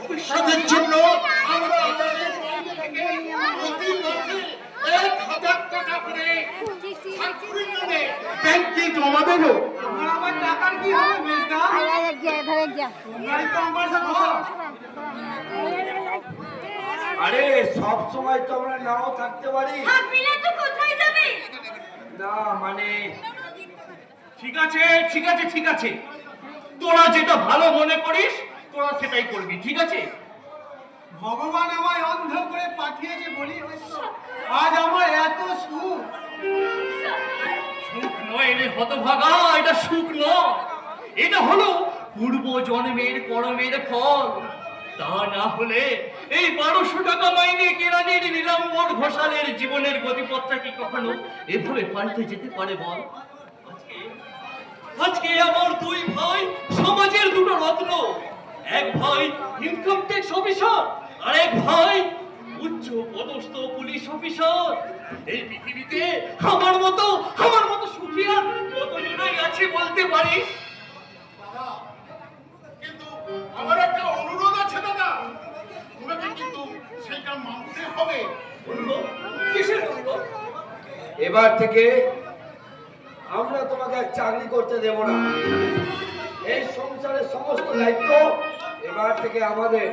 ভবিষ্যতের জন্য আমরা আপনাদের সঙ্গে থেকে প্রতি মাসে 1,000 টাকা করে ছাত্রীর নামে ব্যাংকে জমা দেবো। আমার টাকার কি হবে মেজদা? তোমরাই তো আমার সব। আরে সব সময় তো আমরা নাও থাকতে পারি তো কোথায় যাবে? না, মানে ঠিক আছে ঠিক আছে ঠিক আছে, তোরা যেটা ভালো মনে করিস তোরা সেটাই করবি, ঠিক আছে? ভগবান আমায় অন্ধ করে পাঠিয়েছে বলি আজ আমার এত সুখ। সুখ নয় রে হতভাগা, এটা সুখ নয়, এটা হলো পূর্ব জন্মের কর্মের ফল। তা না হলে এই 1200 টাকা মাইনে কেরানির নীলাম্বর ঘোষালের জীবনের গতিপথটা কি কখনো এভাবে পাল্টে যেতে পারে বল? আজকে আমার দুই ভাই সমাজের দুটো রত্ন, এক ভাই ইনকাম ট্যাক্স অফিসার আর এক ভাই উচ্চ পদস্থ পুলিশ অফিসার। এই পৃথিবীতে আমার মতো সুখী আর কতজনই আছে বলতে পারিস? দাদা, কিন্তু আমার একটা অনুরোধ আছে দাদা, তোমাকে কিন্তু সেটা মানতে হবে। অনুরোধ? কিসের অনুরোধ? এবার থেকে আমরা তোমাকে আর চাকরি করতে দেব না। এই সংসারের সমস্ত দায়িত্ব এবার থেকে আমাদের।